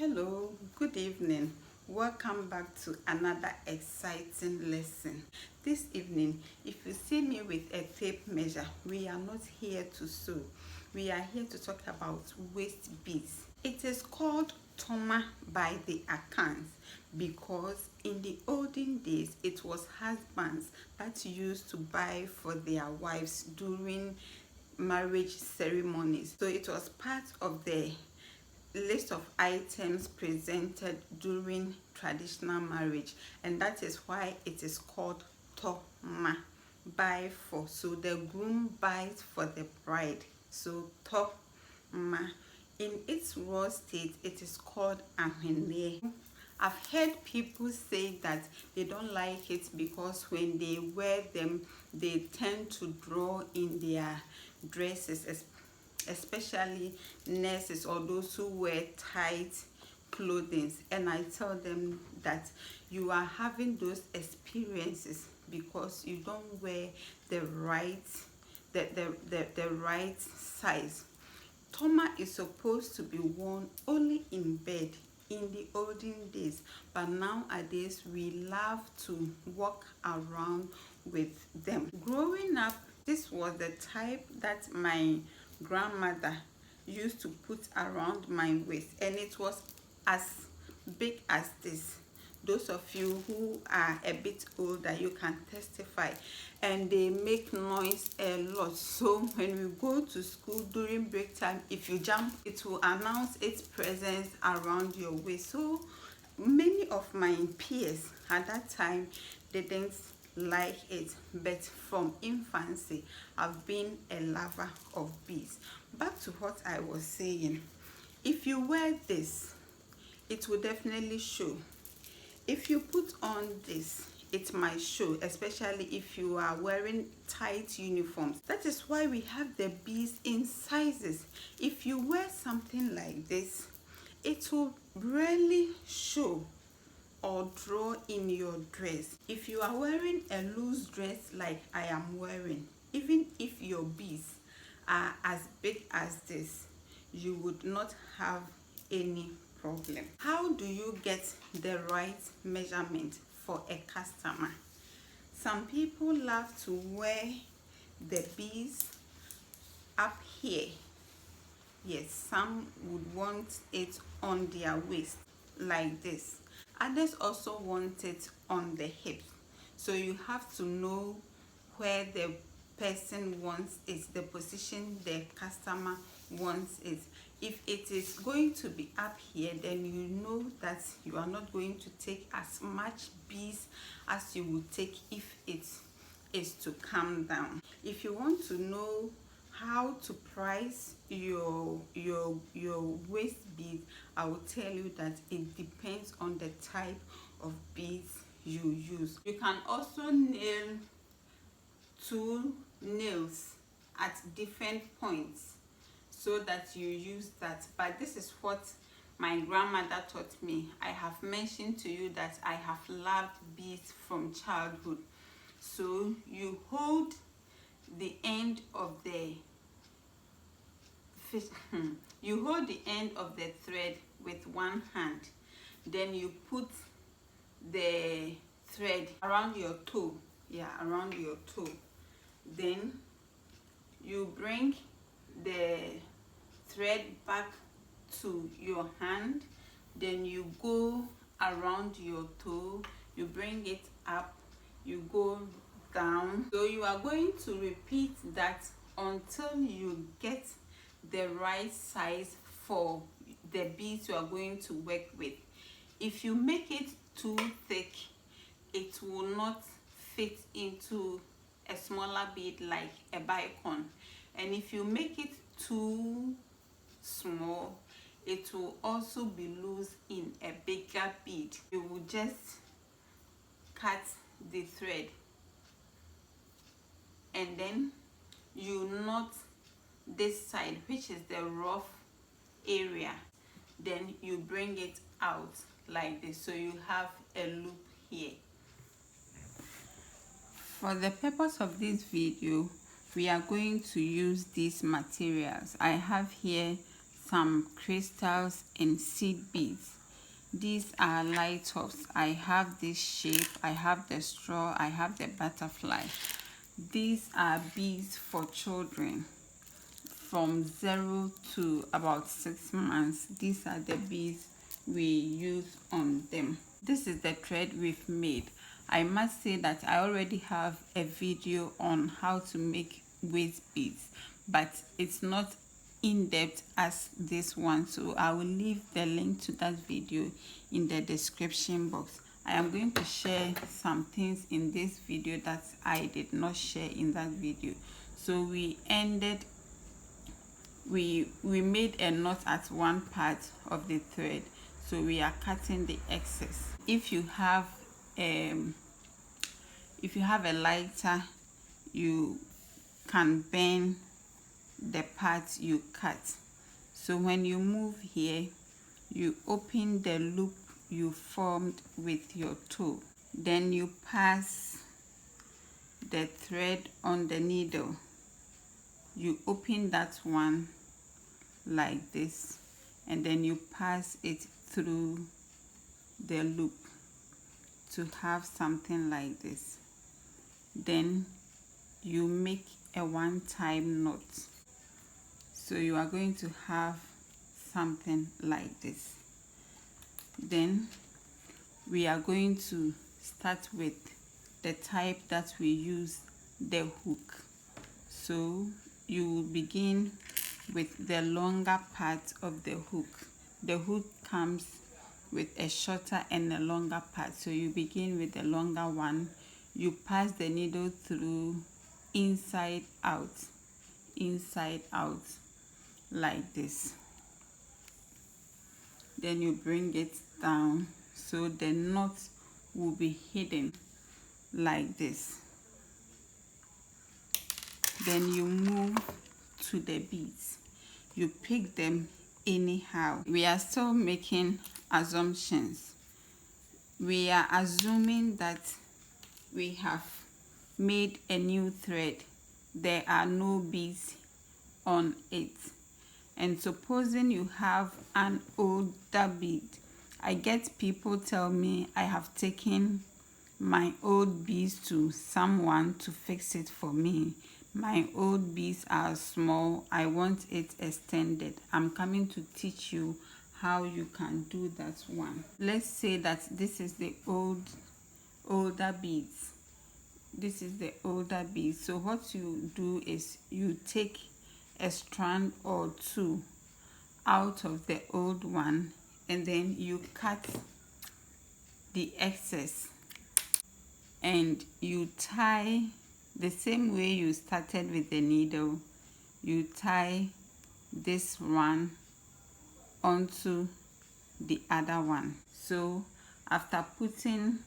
Hello, good evening. Welcome back to another exciting lesson. This evening, if you see me with a tape measure, we are not here to sew. We are here to talk about waist beads. It is called Toma by the Akans because in the olden days, it was husbands that used to buy for their wives during marriage ceremonies. So it was part of the list of items presented during traditional marriage, and that is why it is called toma, buy for. So the groom buys for the bride, so toma. In its raw state, it is called ahene. I've heard people say that they don't like it because when they wear them, they tend to draw in their dresses, especially nurses or those who wear tight clothing. And I tell them that you are having those experiences because you don't wear the right right size. Toma is supposed to be worn only in bed in the olden days, but nowadays we love to walk around with them. Growing up, this was the type that my grandmother used to put around my waist, and it was as big as this. Those of you who are a bit older, you can testify, and they make noise a lot. So when we go to school during break time, if you jump, it will announce its presence around your waist. So many of my peers at that time didn't like it, but from infancy I've been a lover of beads. Back to what I was saying, if you wear this, it will definitely show. If you put on this, it might show, especially if you are wearing tight uniforms. That is why we have the beads in sizes. If you wear something like this, it will really show or draw in your dress. If you are wearing a loose dress like I am wearing, even if your beads are as big as this, you would not have any problem. How do you get the right measurement for a customer? Some people love to wear the beads up here. Yes, some would want it on their waist like this. Others also want it on the hips. So you have to know where the person wants it, the position the customer wants it. If it is going to be up here, then you know that you are not going to take as much beads as you would take if it is to come down. If you want to know how to price your waist bead, I will tell you that it depends on the type of beads you use. You can also nail two nails at different points so that you use that. But this is what my grandmother taught me. I have mentioned to you that I have loved beads from childhood. So you hold the end of the you hold the end of the thread with one hand, then you put the thread around your toe, around your toe, then you bring the thread back to your hand, then you go around your toe, you bring it up, you go down. So you are going to repeat that until you get the right size for the beads you are going to work with. If you make it too thick, it will not fit into a smaller bead like a bicon, and if you make it too small, it will also be loose in a bigger bead. You will just cut the thread and then you knot this side, which is the rough area, then you bring it out like this, so you have a loop here. For the purpose of this video, we are going to use these materials. I have here some crystals and seed beads. These are light tops. I have this shape, I have the straw, I have the butterfly. These are beads for children from 0 to about 6 months. These are the beads we use on them. This is the thread we've made. I must say that I already have a video on how to make waist beads, but it's not in depth as this one, so I will leave the link to that video in the description box. I am going to share some things in this video that I did not share in that video. So we made a knot at one part of the thread, so we are cutting the excess. If you have a lighter, you can bend the part you cut. So when you move here, you open the loop you formed with your toe, then you pass the thread on the needle. You open that one like this, and then you pass it through the loop to have something like this. Then you make a one-time knot. So you are going to have something like this. Then we are going to start with the type that we use, the hook. So you will begin with the longer part of the hook. The hook comes with a shorter and a longer part. So you begin with the longer one. You pass the needle through inside out, like this. Then you bring it down so the knot will be hidden like this. Then you move to the beads. You pick them anyhow. We are still making assumptions. We are assuming that we have made a new thread. There are no beads on it. And supposing you have an older bead, I get people tell me I have taken my old beads to someone to fix it for me. My old beads are small. I want it extended. I'm coming to teach you how you can do that one. Let's say that this is the older beads. This is the older bead. So what you do is you take a strand or two out of the old one, and then you cut the excess, and you tie the same way you started with the needle. You tie this one onto the other one. So after putting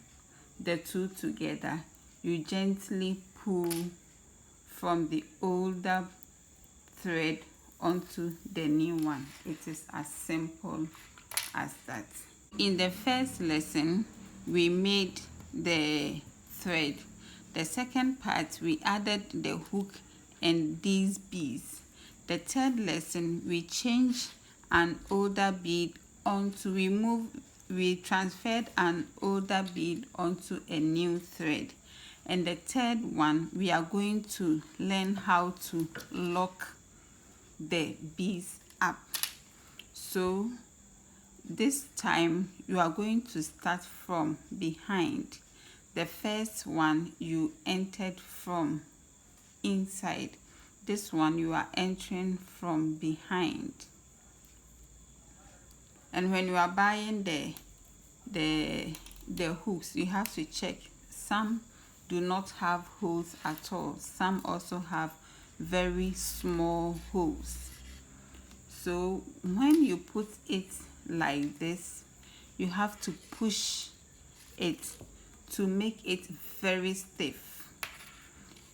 the two together, you gently pull from the older thread onto the new one. It is as simple as that. In the first lesson, we made the thread. The second part, we added the hook and these beads. The third lesson, we changed an older bead onto, we transferred an older bead onto a new thread. And the third one, we are going to learn how to lock the beads up. So this time you are going to start from behind. The first one you entered from inside. This one you are entering from behind. And when you are buying the hooks, you have to check. Some do not have holes at all. Some also have very small holes. So when you put it like this, you have to push it to make it very stiff.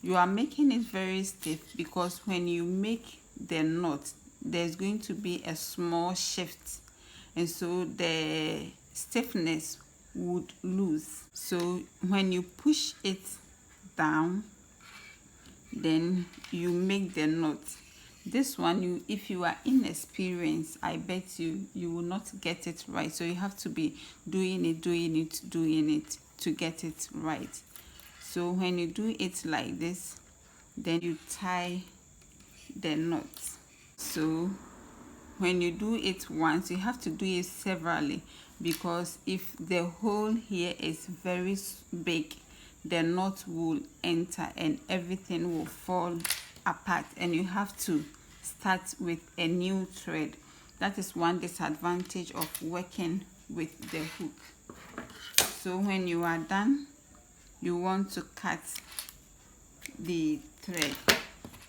You are making it very stiff because when you make the knot, there's going to be a small shift, and so the stiffness would lose. So when you push it down, then you make the knot. This one, if you are inexperienced, I bet you will not get it right. So you have to be doing it to get it right. So when you do it like this, then you tie the knots. So when you do it once, you have to do it severally, because if the hole here is very big, the knot will enter and everything will fall apart, and you have to start with a new thread. That is one disadvantage of working with the hook. So when you are done, you want to cut the thread,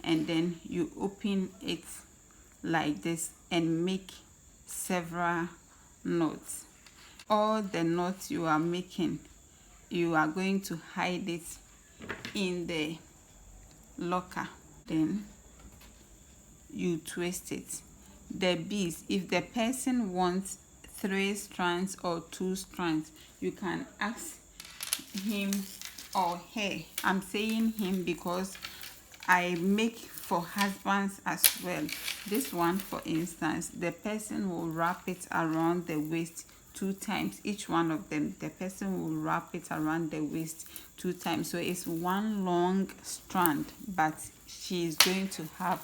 and then you open it like this and make several knots. All the knots you are making, you are going to hide it in the locker. Then you twist it. The beads, if the person wants 3 strands or 2 strands, you can ask him or her. I'm saying him because I make for husbands as well. This one, for instance, the person will wrap it around the waist 2 times. Each one of them, the person will wrap it around the waist 2 times. So it's one long strand, but she is going to have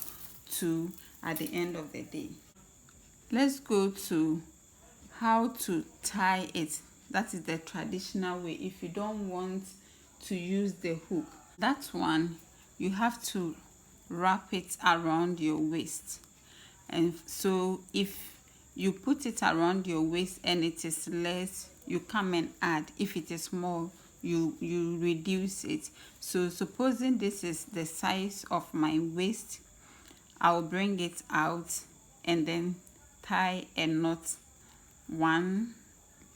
2 at the end of the day. Let's go to how to tie it. That is the traditional way. If you don't want to use the hook, that one, you have to wrap it around your waist. And so if you put it around your waist and it is less, you come and add. If it is more, you reduce it. So supposing this is the size of my waist, I'll bring it out and then tie a knot, one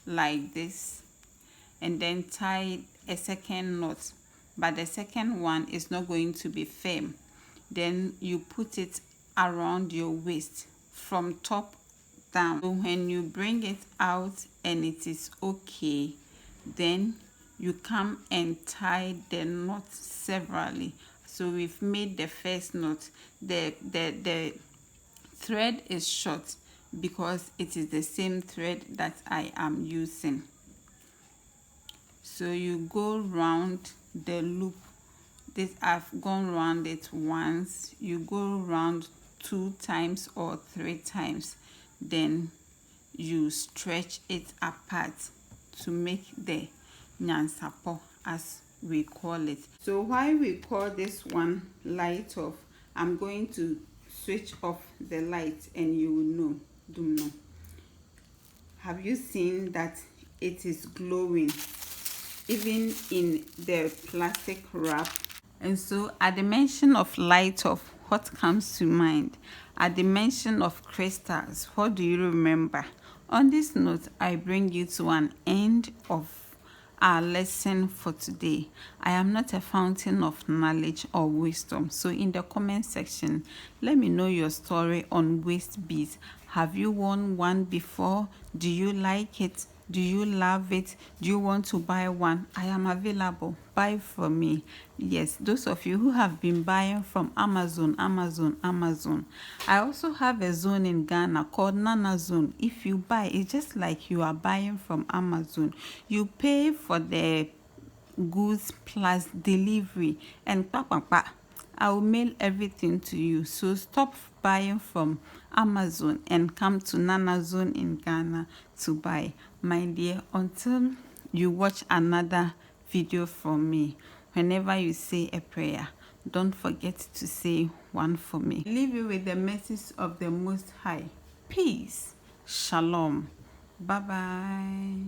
like this, and then tie a second knot, but the second one is not going to be firm. Then you put it around your waist from top down. So when you bring it out and it is okay, then you come and tie the knot severally. So we've made the first knot. The thread is short because it is the same thread that I am using. So you go round the loop. This, I've gone round it once. You go round 2 times or 3 times. Then you stretch it apart to make the nyansapo, as we call it. So why we call this one light off, I'm going to switch off the light and you will know. Do know. Have you seen that it is glowing even in the plastic wrap? And so at the mention of light off, what comes to mind? At the mention of crystals, what do you remember? On this note, I bring you to an end of our lesson for today. I am not a fountain of knowledge or wisdom, so in the comment section, let me know your story on waist beads. Have you worn one before? Do you like it? Do you love it? Do you want to buy one? I am available. Buy from me. Yes, those of you who have been buying from Amazon. I also have a zone in Ghana called Nana Zone. If you buy, it's just like you are buying from Amazon. You pay for the goods plus delivery, and I will mail everything to you. So stop buying from Amazon and come to Nana Zone in Ghana to buy. My dear, until you watch another video from me, whenever you say a prayer, don't forget to say one for me. Leave you with the message of the Most High. Peace. Shalom. Bye-bye.